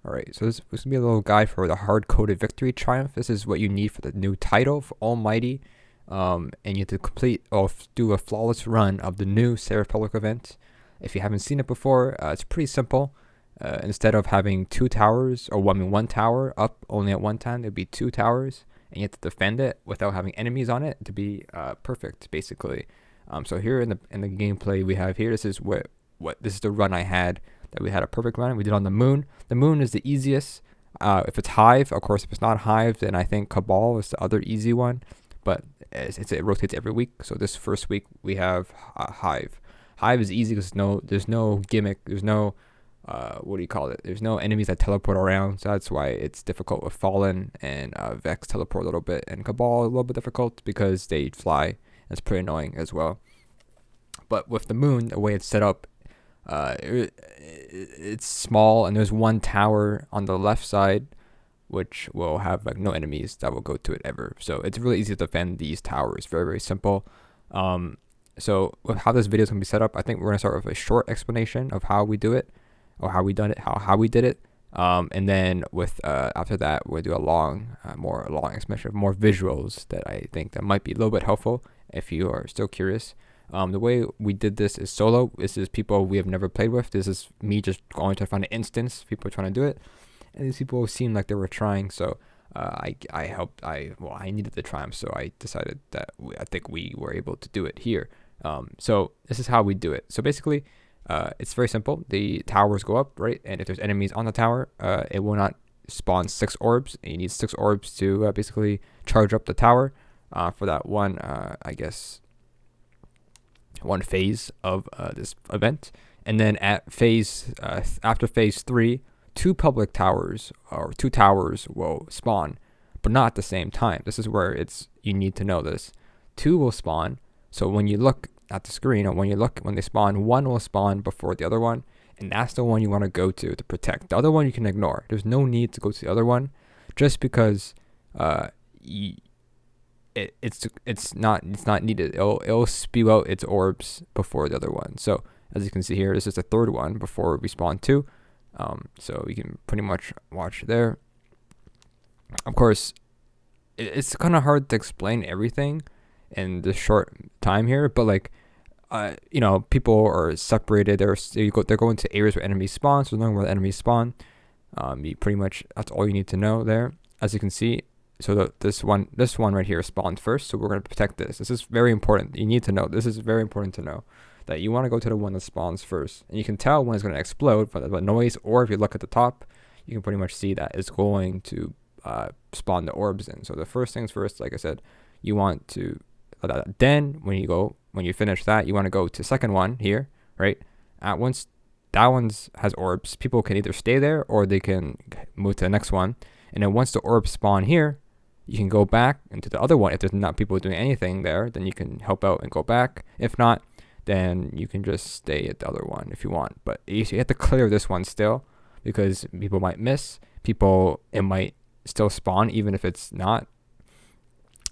Alright, so this is going to be a little guide for the hard-coded victory triumph. This is what you need for the new title for Almighty. And you have to complete or do a flawless run of the new Seraph public event. If you haven't seen it before, it's pretty simple. Instead of having two towers, or one tower up only at one time, there'd be two towers, and you have to defend it without having enemies on it to be perfect, basically. So here in the gameplay we have here, this is this is the run I had. That we had a perfect run. We did on the moon. The moon is the easiest. If it's Hive, of course. If it's not Hive, then I think Cabal is the other easy one. But it rotates every week. So this first week we have Hive. Hive is easy because there's no gimmick. There's no what do you call it? There's no enemies that teleport around. So that's why it's difficult with Fallen and Vex teleport a little bit, and Cabal a little bit difficult because they fly. That's pretty annoying as well. But with the moon, the way it's set up. It's small, and there's one tower on the left side which will have like no enemies that will go to it ever, so it's really easy to defend these towers. Very simple. So with how this video is going to be set up, I think we're going to start with a short explanation of how we do it, or how we done it, how we did it, and then with after that we'll do a long explanation of more visuals that I think that might be a little bit helpful if you are still curious. The way we did this is solo. This is people we have never played with. This is me just going to find an instance. People are trying to do it, and these people seemed like they were trying. So I helped. I needed the triumph, so I decided that I think we were able to do it here. So this is how we do it. So basically, it's very simple. The towers go up, right? And if there's enemies on the tower, it will not spawn 6 orbs. And you need 6 orbs to basically charge up the tower for that one. I guess. One phase of this event, and then at after phase 3, 2 public towers or 2 towers will spawn, but not at the same time. This is where you need to know this. 2 will spawn, so when you look at the screen, or when they spawn, 1 will spawn before the other one, and that's the one you want to go to protect. The other one you can ignore. There's no need to go to the other one, just because it's not needed. It'll spew out its orbs before the other one. So as you can see here, this is the 3rd one before we spawn 2. So you can pretty much watch there. Of course, it's kind of hard to explain everything in this short time here, but like people are separated. They're going to areas where enemies spawn, so knowing where the enemies spawn, that's all you need to know there. As you can see. So this one right here spawned first, so we're going to protect this. This is very important. You need to know. This is very important to know that you want to go to the one that spawns first. And you can tell when it's going to explode by the noise, or if you look at the top, you can pretty much see that it's going to spawn the orbs in. So the first things first, like I said, you want to, then when you finish that, you want to go to second one here, right? Once that one has orbs, people can either stay there or they can move to the next one. And then once the orbs spawn here, you can go back into the other one. If there's not people doing anything there, then you can help out and go back. If not, then you can just stay at the other one if you want. But you have to clear this one still, because people might miss. It might still spawn even if it's not.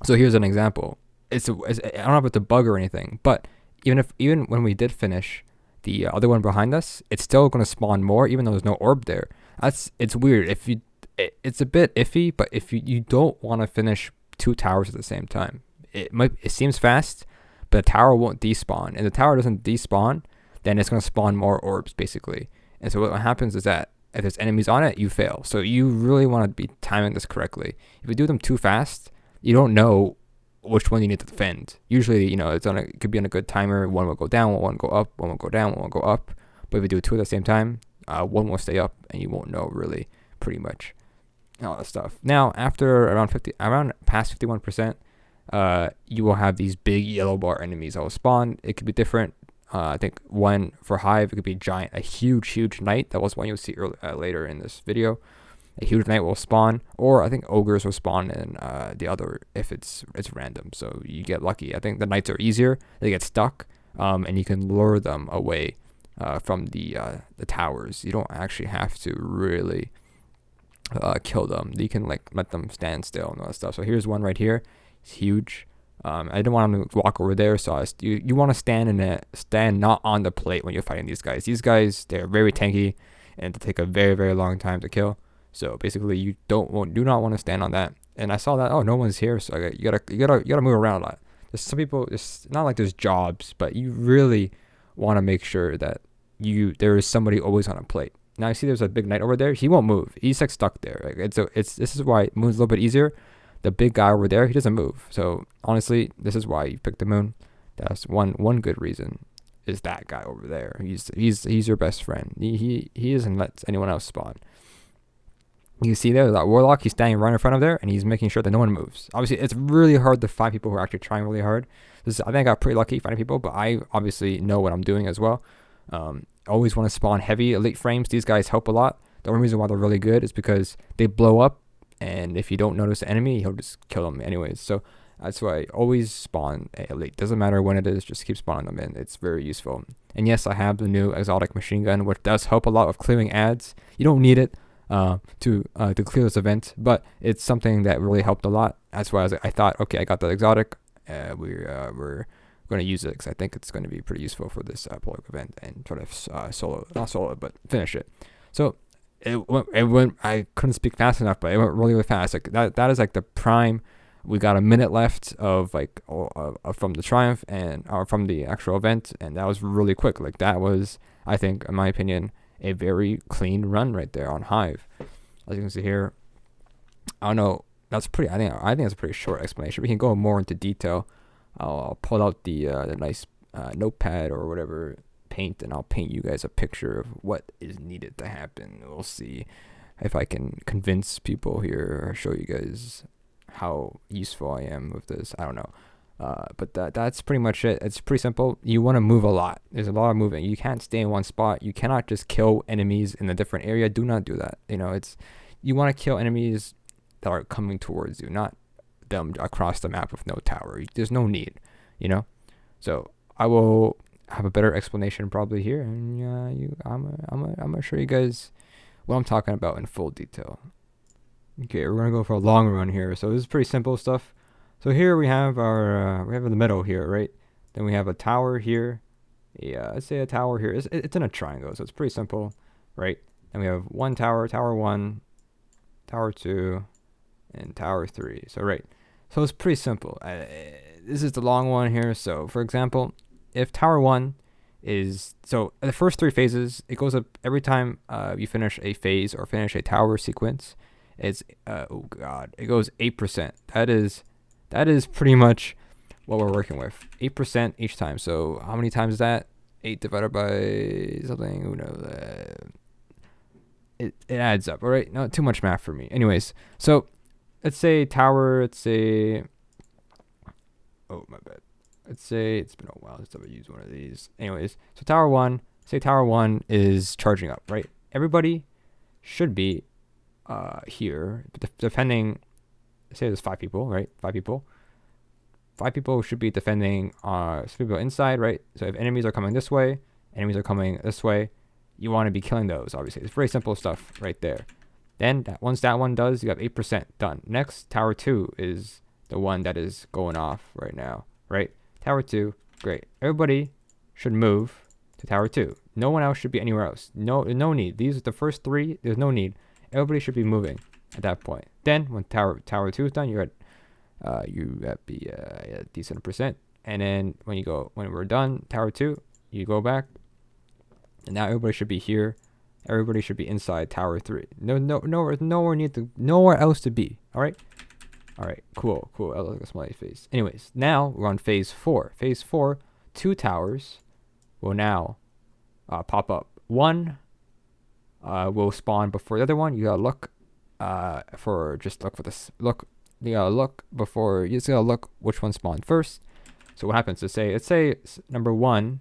So here's an example. I don't know if it's a bug or anything, but even when we did finish the other one behind us, it's still going to spawn more even though there's no orb there. It's weird. It's a bit iffy, but if you don't want to finish 2 towers at the same time, it seems fast, but the tower won't despawn. And the tower doesn't despawn, then it's going to spawn more orbs, basically. And so what happens is that if there's enemies on it, you fail. So you really want to be timing this correctly. If you do them too fast, you don't know which one you need to defend. Usually, it could be on a good timer. One will go down, one will go up, one will go down, one will go up. But if you do 2 at the same time, one will stay up, and you won't know really, pretty much. All that stuff. Now, after around past 51%, you will have these big yellow bar enemies that will spawn. It could be different. I think one for Hive, it could be a huge knight. That was one you'll see later in this video. A huge knight will spawn, or I think ogres will spawn in the other if it's random. So you get lucky. I think the knights are easier. They get stuck, and you can lure them away from the towers. You don't actually have to really kill them. You can let them stand still and all that stuff. So here's one right here. It's huge. I didn't want him to walk over there, so you want to stand not on the plate when you're fighting these guys. These guys, they're very tanky, and they take a very long time to kill. So basically, you do not want to stand on that. And I saw that, oh, no one's here, so you gotta move around a lot. There's some people, it's not like there's jobs, but you really want to make sure that there is somebody always on a plate. Now I see there's a big knight over there. He won't move. He's like stuck there. Like this is why moon's a little bit easier. The big guy over there, he doesn't move. So honestly, this is why you pick the moon. That's one good reason, is that guy over there. He's your best friend. He doesn't let anyone else spawn. You see there, that warlock, he's standing right in front of there, and he's making sure that no one moves. Obviously, it's really hard to find people who are actually trying really hard. I think I got pretty lucky finding people, but I obviously know what I'm doing as well. Always want to spawn heavy elite frames. These guys help a lot. The only reason why they're really good is because they blow up, and if you don't notice the enemy, he'll just kill them anyways. So that's why I always spawn elite. Doesn't matter when it is, just keep spawning them in. It's very useful. And yes, I have the new exotic machine gun, which does help a lot with clearing ads. You don't need it to clear this event, but it's something that really helped a lot. That's why I thought, okay, I got the exotic. We're going to use it because I think it's going to be pretty useful for this prologue event and sort of not solo, but finish it. So it went. I couldn't speak fast enough, but it went really fast. Like that is like the prime. We got a minute left of from the triumph or from the actual event, and that was really quick. Like that was, I think, in my opinion, a very clean run right there on Hive. As you can see here, I don't know. That's pretty. I think that's a pretty short explanation. We can go more into detail. I'll pull out the nice notepad or whatever paint, and I'll paint you guys a picture of what is needed to happen. We'll see if I can convince people here or show you guys how useful I am with this. I don't know. But that's pretty much it. It's pretty simple. You want to move a lot. There's a lot of moving. You can't stay in one spot. You cannot just kill enemies in a different area. Do not do that. You want to kill enemies that are coming towards you, not them across the map with no tower. There's no need, So I will have a better explanation probably here, and I'm gonna show you guys what I'm talking about in full detail. Okay, we're gonna go for a long run here. So this is pretty simple stuff. So here we have our we have in the middle here, right? Then we have a tower here. Let's say a tower here. It's in a triangle, so it's pretty simple, right? Then we have one tower, tower 1, tower 2, and tower 3. So right, so it's pretty simple. This is the long one here. So for example, if tower 1 is, so the first 3 phases, it goes up every time you finish a phase or finish a tower sequence. It's it goes 8%. That is pretty much what we're working with. 8% each time. So how many times is that? 8 divided by something. Who knows? It adds up. All right. Not too much math for me. Anyways, so let's say tower. Let's say. Oh my bad. Let's say it's been a while since I've used one of these. Anyways, so tower 1. Say tower 1 is charging up. Right. Everybody should be here, but depending. Say there's 5 people, right? 5 people. 5 people should be defending some people inside, right? So if enemies are coming this way, enemies are coming this way, you want to be killing those, obviously. It's very simple stuff right there. Then once that one does, you have 8% done. Next, tower 2 is the one that is going off right now, right? Tower 2, great. Everybody should move to tower 2. No one else should be anywhere else. No need. These are the first 3. There's no need. Everybody should be moving at that point. Then when tower 2 is done, you're at a decent percent. And then when we're done tower 2, you go back, and now everybody should be here. Everybody should be inside tower 3. Nowhere else to be. All right, cool. I like a smiley face. Anyways, now we're on phase 4. Phase 4, 2 towers will now pop up. One will spawn before the other one. You gotta look look which one spawned first. So what happens is let's say number 1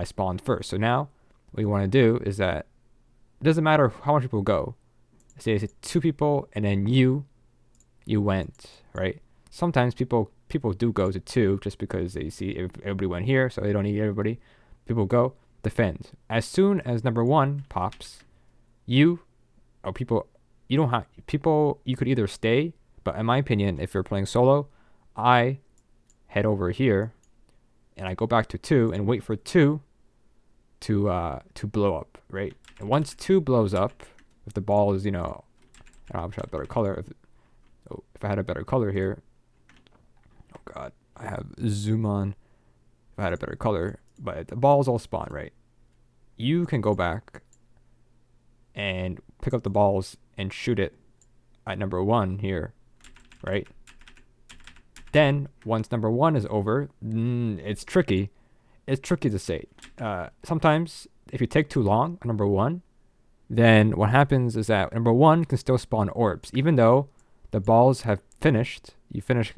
spawned first. So now what you want to do is that it doesn't matter how much people go. Say it's 2 people and then you went, right? Sometimes people do go to 2 just because they see everybody went here, so they don't need everybody. People go defend. As soon as number 1 pops, you could either stay, but in my opinion, if you're playing solo, I head over here and I go back to 2 and wait for 2 to blow up, right? And once 2 blows up, if the ball is I don't have a better color. If I had a better color here, oh god, I have zoom on. If I had a better color, but the balls all spawn, right? You can go back and pick up the balls and shoot it at number 1 here, right? Then once number 1 is over, it's tricky. It's tricky to say. Sometimes if you take too long on number 1, then what happens is that number 1 can still spawn orbs, even though the balls have finished. You finish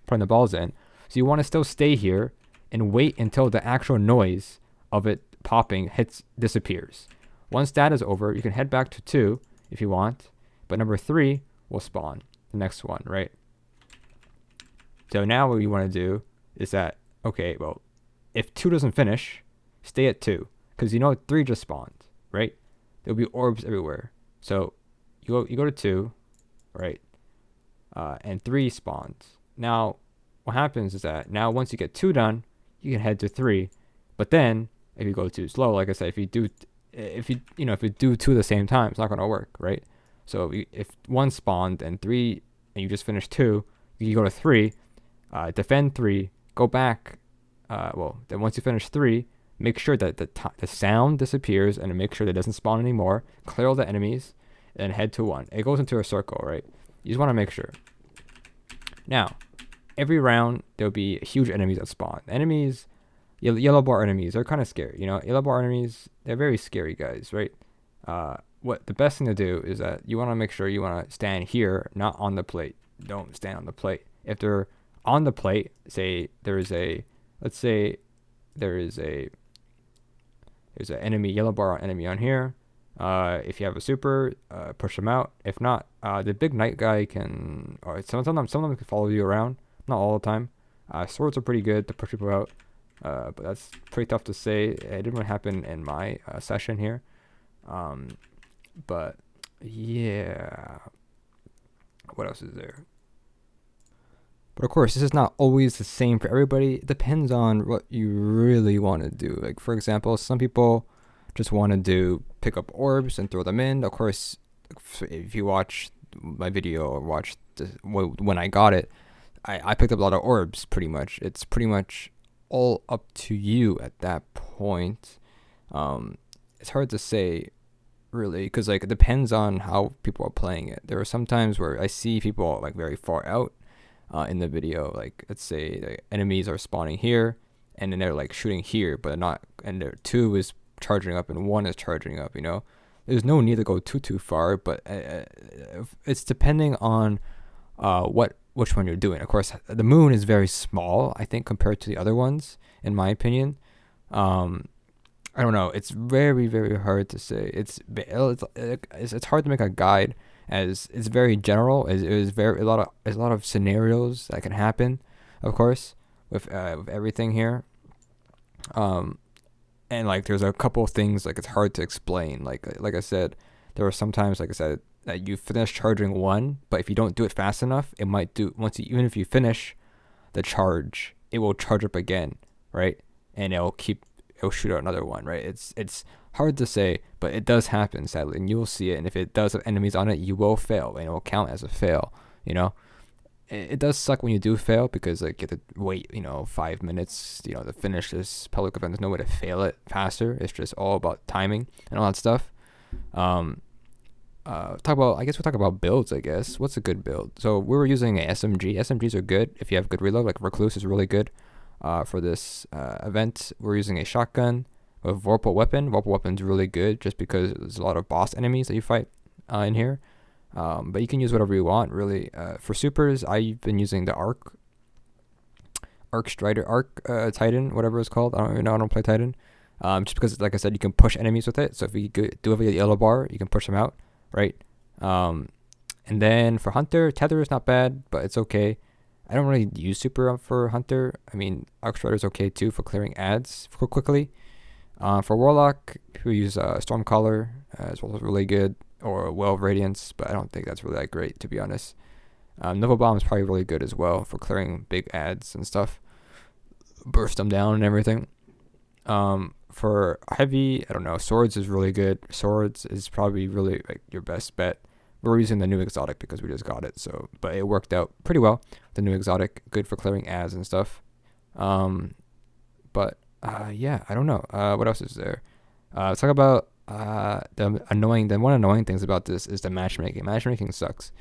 putting the balls in. So you want to still stay here and wait until the actual noise of it popping disappears. Once that is over, you can head back to 2 if you want, but number 3 will spawn the next one, right? So now what you want to do is that, okay, well, if 2 doesn't finish, stay at 2, because you know 3 just spawned, right? There'll be orbs everywhere. So you go to 2, right? And 3 spawns. Now what happens is that now once you get 2 done, you can head to 3. But then if you go too slow, like I said, if you do 2 at the same time, it's not gonna work, right? So if 1 spawned and 3, and you just finished 2, you go to 3, defend 3, go back. Then once you finish 3, make sure that the sound disappears and make sure that it doesn't spawn anymore. Clear all the enemies, and head to 1. It goes into a circle, right? You just want to make sure. Now, every round there'll be huge enemies that spawn. Enemies, yellow bar enemies, they're kind of scary. You know, yellow bar enemies, they're very scary guys, right? What the best thing to do is that you want to make sure you want to stand here, not on the plate. Don't stand on the plate. If they're on the plate, there's an enemy, yellow bar enemy on here. If you have a super, push them out. If not, the big knight guy can, or some of them can follow you around. Not all the time. Swords are pretty good to push people out, but that's pretty tough to say. It didn't really happen in my session here. But yeah, what else is there? But of course, this is not always the same for everybody. It depends on what you really want to do. Like, for example, some people just want to pick up orbs and throw them in. Of course, if you watch my video or watch when I got it, I picked up a lot of orbs, pretty much. It's pretty much all up to you at that point. It's hard to say, really, because like it depends on how people are playing it. There are some times where I see people like very far out in the video. Like, let's say the enemies are spawning here, and then they're like shooting here, but not, and their 2 is charging up and 1 is charging up. You know, there's no need to go too far, but it's depending on which one you're doing. Of course, the moon is very small, I think, compared to the other ones, in my opinion. I don't know. It's very, very hard to say. It's hard to make a guide, as it's very general. There's a lot of scenarios that can happen, of course, with everything here. And like there's a couple of things like it's hard to explain. Like I said, there are sometimes, like I said, that you finish charging 1, but if you don't do it fast enough, it might do even if you finish the charge, it will charge up again, right? And it'll shoot out another one, right? It's hard to say, but it does happen, sadly, and you will see it. And if it does have enemies on it, you will fail, and it will count as a fail. You know, it does suck when you do fail, because like you have to wait, 5 minutes, to finish this public event. There's no way to fail it faster. It's just all about timing and all that stuff. We'll talk about builds, I guess. What's a good build? So we were using a SMG. SMGs are good if you have good reload. Like Recluse is really good for this event. We're using a shotgun with Vorpal Weapon. Vorpal Weapon's really good just because there's a lot of boss enemies that you fight in here. But you can use whatever you want, really. For supers, I've been using the Arc Titan, whatever it's called. I don't even know. I don't play Titan. Just because, like I said, you can push enemies with it. So if you do have a yellow bar, you can push them out, right? And then for Hunter, Tether is not bad, but it's okay. I don't really use super for Hunter. I mean, Arc Strider is okay too for clearing ads quickly. For Warlock, people use Stormcaller as well, as really good, or Well of Radiance, but I don't think that's really that great, to be honest. Nova Bomb is probably really good as well for clearing big ads and stuff, burst them down and everything. For heavy, I don't know, Swords is really good. Swords is probably really like your best bet We're using the new exotic because we just got it. So, but it worked out pretty well. The new exotic, good for clearing ads and stuff. But yeah, I don't know. What else is there? Let's talk about the one annoying things about this is the matchmaking. Matchmaking sucks.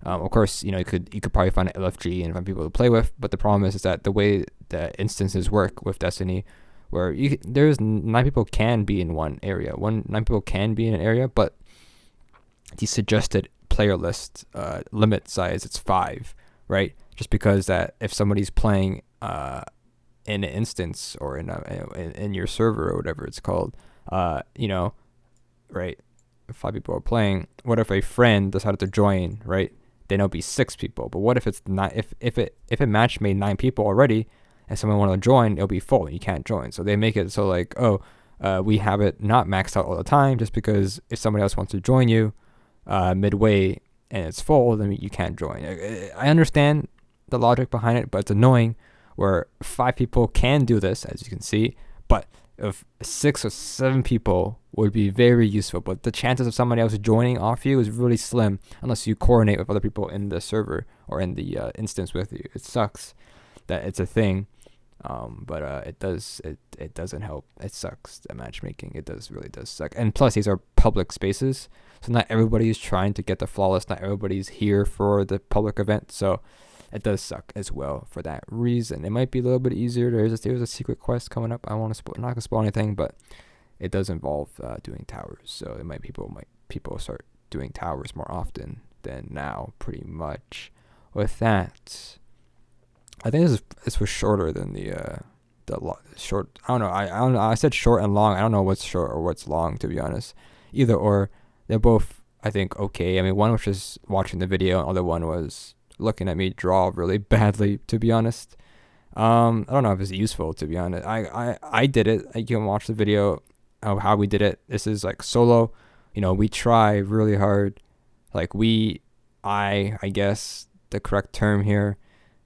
Of course, you could probably find an LFG and find people to play with, but the problem is that the way the instances work with Destiny, where there's 9 people can be in one area, 9 people can be in an area, but the suggested player list limit size it's 5, right? Just because that if somebody's playing in an instance or in your server or whatever it's called, right? If 5 people are playing, what if a friend decided to join, right? Then it'll be 6 people. But what if it's not? If it match made 9 people already, and someone wanted to join, it'll be full. You can't join. So they make it so like, we have it not maxed out all the time, just because if somebody else wants to join you midway and it's full, then you can't join. I understand the logic behind it, but it's annoying where 5 people can do this, as you can see, but if 6 or 7 people would be very useful, but the chances of somebody else joining off you is really slim unless you coordinate with other people in the server or in the instance with you. It sucks that it's a thing, but it doesn't help. It sucks, the matchmaking. It really does suck. And plus, these are public spaces, so not everybody is trying to get the flawless. Not everybody's here for the public event, so it does suck as well for that reason. It might be a little bit easier. There's a secret quest coming up. I want to not gonna spoil anything, but it does involve doing towers. So people start doing towers more often than now, pretty much. With that, I think this was shorter than the short. I don't know. I don't know. I said short and long. I don't know what's short or what's long, to be honest. Either or, they're both, I think, okay. I mean, one was just watching the video, and the other one was looking at me draw really badly, to be honest. I don't know if it's useful, to be honest. I did it. You can watch the video of how we did it. This is like solo. We try really hard. Like I guess the correct term here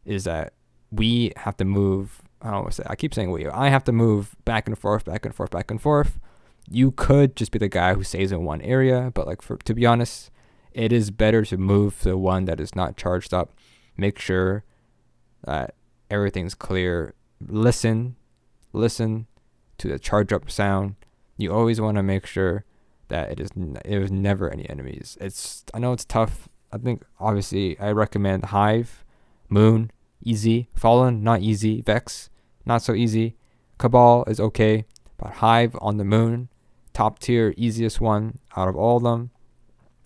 is that we have to move. I don't know what to say. I keep saying we. I have to move back and forth, back and forth, back and forth. You could just be the guy who stays in one area, but to be honest, it is better to move to one that is not charged up. Make sure that everything's clear. Listen to the charge up sound. You always want to make sure that it was never any enemies. I know it's tough. I think obviously I recommend Hive, Moon, easy. Fallen, not easy. Vex, not so easy. Cabal is okay, but Hive on the Moon, top tier, easiest one out of all of them.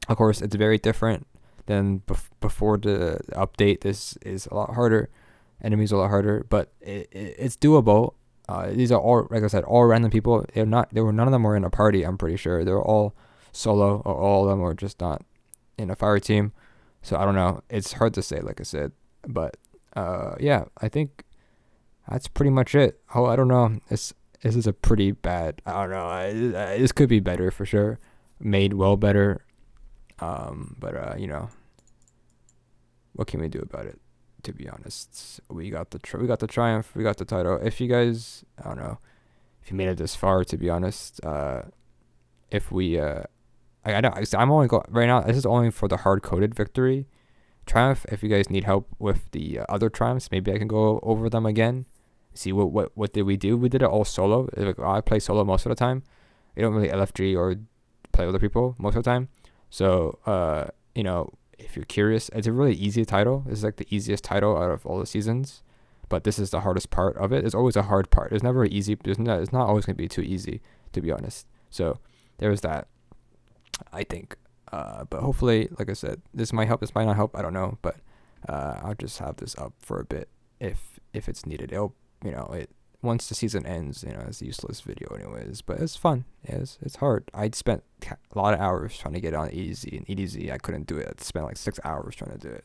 Of course, it's very different than before the update. This is a lot harder. Enemies are a lot harder, but it's doable. These are all, like I said, all random people. None of them were in a party. I'm pretty sure they were all solo, or all of them were just not in a fire team. So I don't know. It's hard to say, like I said, but yeah, I think that's pretty much it. Oh, I don't know. This is a pretty bad. I don't know. This could be better for sure. Made well better. But what can we do about it? To be honest, we got the triumph, we got the title. If you guys, I don't know, if you made it this far, to be honest, if we, I know I'm only going right now. This is only for the hard-coded victory triumph. If you guys need help with the other triumphs, maybe I can go over them again. See what did we do? We did it all solo. I play solo most of the time. I don't really LFG or play with other people most of the time. So if you're curious, it's a really easy title. It's like the easiest title out of all the seasons, but this is the hardest part of it. It's always a hard part. It's never easy. It's not always going to be too easy, to be honest. So there's that, I think. But hopefully, like I said, this might help. This might not help. I don't know. But I'll just have this up for a bit if it's needed. It'll, once the season ends, it's a useless video anyways. But it's fun. It's hard. I'd spent a lot of hours trying to get on easy, and EDZ I couldn't do it. I spent like 6 hours trying to do it.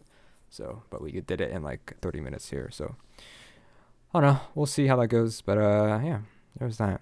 So, but we did it in like 30 minutes here. So, I don't know. We'll see how that goes. But yeah, there's that.